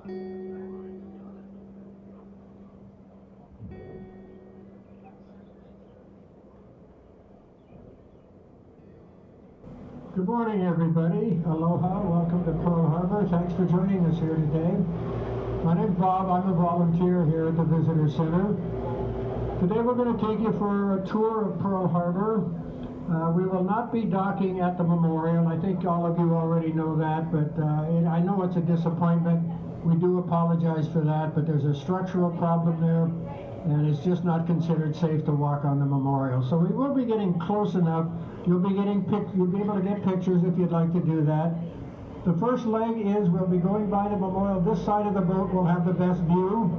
Good morning, everybody. Aloha. Welcome to Pearl Harbor. Thanks for joining us here today. My name's Bob. I'm a volunteer here at the Visitor Center. Today we're going to take you for a tour of Pearl Harbor. We will not be docking at the memorial. I think all of you already know that, but I know it's a disappointment. We do apologize for that, but there's a structural problem there, and it's just not considered safe to walk on the memorial. So we will be getting close enough. You'll be able to get pictures if you'd like to do that. The first leg is we'll be going by the memorial. This side of the boat will have the best view.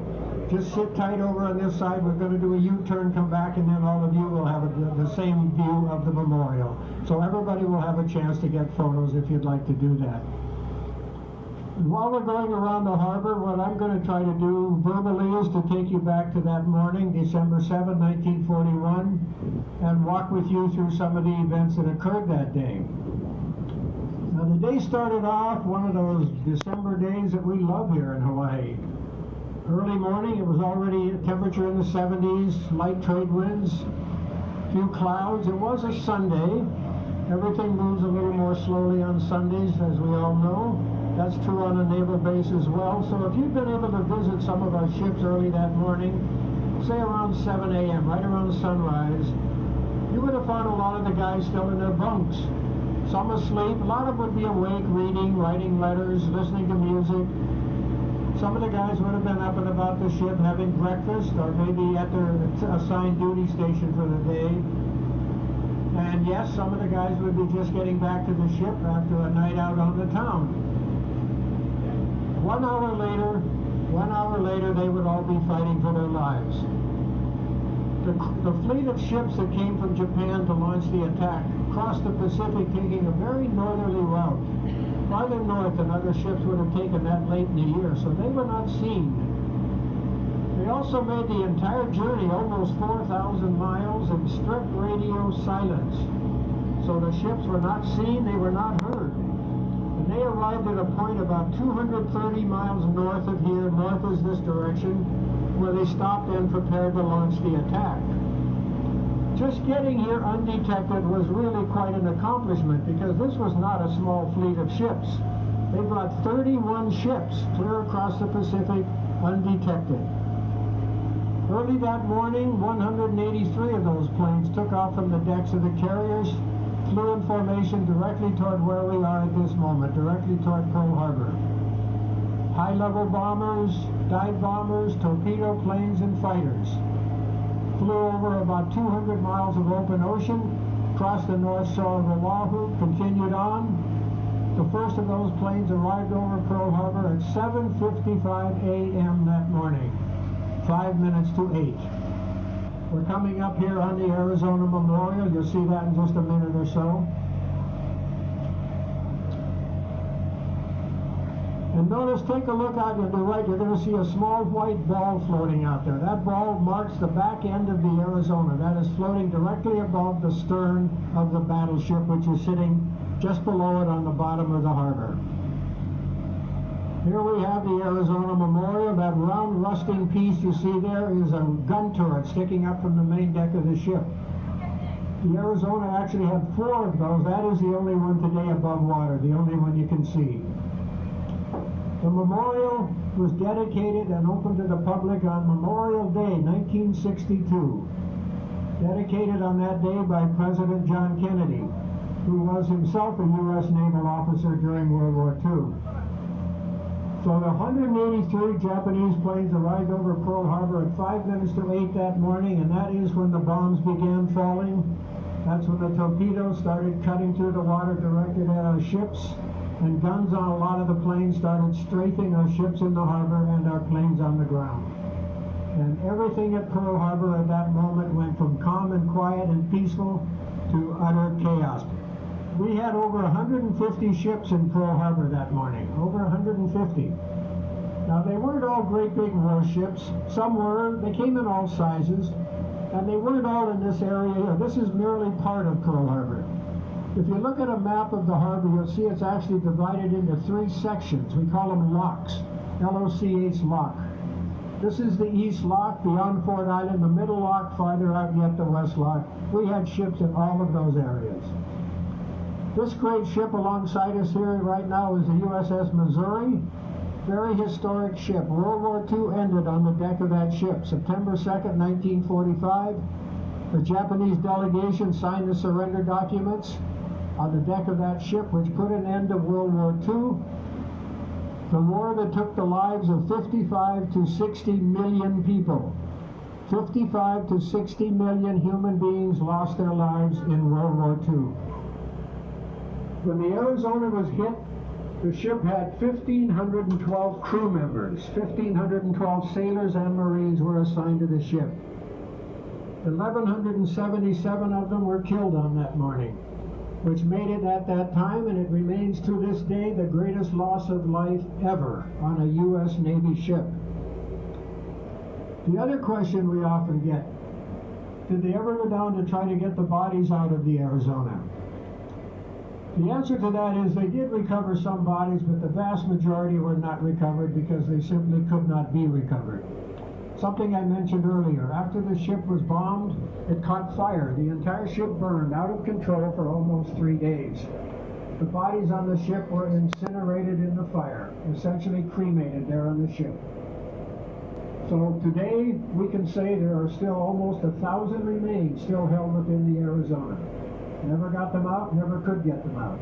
Just sit tight over on this side. We're going to do a U-turn, come back, and then all of you will have the same view of the memorial. So everybody will have a chance to get photos if you'd like to do that. And while we're going around the harbor, what I'm going to try to do verbally is to take you back to that morning, December 7, 1941, and walk with you through some of the events that occurred that day. Now the day started off one of those December days that we love here in Hawaii. Early morning, it was already a temperature in the 70s, light trade winds, few clouds. It was a Sunday. Everything moves a little more slowly on Sundays, as we all know. That's true on a naval base as well. So if you've been able to visit some of our ships early that morning, say around 7 a.m., right around sunrise, you would have found a lot of the guys still in their bunks. Some asleep, a lot of them would be awake, reading, writing letters, listening to music. Some of the guys would have been up and about the ship having breakfast, or maybe at their assigned duty station for the day. And yes, some of the guys would be just getting back to the ship after a night out on the town. 1 hour later, they would all be fighting for their lives. The fleet of ships that came from Japan to launch the attack crossed the Pacific, taking a very northerly route, farther north than other ships would have taken that late in the year, so they were not seen. They also made the entire journey, almost 4,000 miles, in strict radio silence. So the ships were not seen, they were not heard. And they arrived at a point about 230 miles north of here, north is this direction, where they stopped and prepared to launch the attack. Just getting here undetected was really quite an accomplishment, because this was not a small fleet of ships. They brought 31 ships clear across the Pacific undetected. Early that morning, 183 of those planes took off from the decks of the carriers, flew in formation directly toward where we are at this moment, directly toward Pearl Harbor. High-level bombers, dive bombers, torpedo planes, and fighters flew over about 200 miles of open ocean, crossed the north shore of Oahu, continued on. The first of those planes arrived over Pearl Harbor at 7:55 a.m. that morning, 5 minutes to 8. We're coming up here on the Arizona Memorial. You'll see that in just a minute or so. And notice, take a look out to the right, you're going to see a small white ball floating out there. That ball marks the back end of the Arizona. That is floating directly above the stern of the battleship, which is sitting just below it on the bottom of the harbor. Here we have the Arizona Memorial. That round rusting piece you see there is a gun turret sticking up from the main deck of the ship. The Arizona actually had 4 of those. That is the only one today above water, the only one you can see. The memorial was dedicated and opened to the public on Memorial Day, 1962. Dedicated on that day by President John Kennedy, who was himself a U.S. naval officer during World War II. So the 183 Japanese planes arrived over Pearl Harbor at 5 minutes to 8 that morning, and that is when the bombs began falling. That's when the torpedoes started cutting through the water directed at our ships, and guns on a lot of the planes started strafing our ships in the harbor and our planes on the ground. And everything at Pearl Harbor at that moment went from calm and quiet and peaceful to utter chaos. We had over 150 ships in Pearl Harbor that morning, over 150. Now they weren't all great big warships. Some were, they came in all sizes, and they weren't all in this area here. This is merely part of Pearl Harbor. If you look at a map of the harbor, you'll see it's actually divided into 3 sections. We call them locks. LOCH lock. This is the east lock beyond Fort Island, the middle lock farther out yet the west lock. We had ships in all of those areas. This great ship alongside us here right now is the USS Missouri. Very historic ship. World War II ended on the deck of that ship, September 2nd, 1945. The Japanese delegation signed the surrender documents on the deck of that ship, which put an end to World War II. The war that took the lives of 55 to 60 million people. 55 to 60 million human beings lost their lives in World War II. When the Arizona was hit, the ship had 1,512 crew members. 1,512 sailors and Marines were assigned to the ship. 1,177 of them were killed on that morning, which made it at that time, and it remains to this day, the greatest loss of life ever on a U.S. Navy ship. The other question we often get, did they ever go down to try to get the bodies out of the Arizona? The answer to that is they did recover some bodies, but the vast majority were not recovered because they simply could not be recovered. Something I mentioned earlier, after the ship was bombed, it caught fire. The entire ship burned out of control for almost 3 days. The bodies on the ship were incinerated in the fire, essentially cremated there on the ship. So today we can say there are still almost 1,000 remains still held within the Arizona. Never got them out, never could get them out.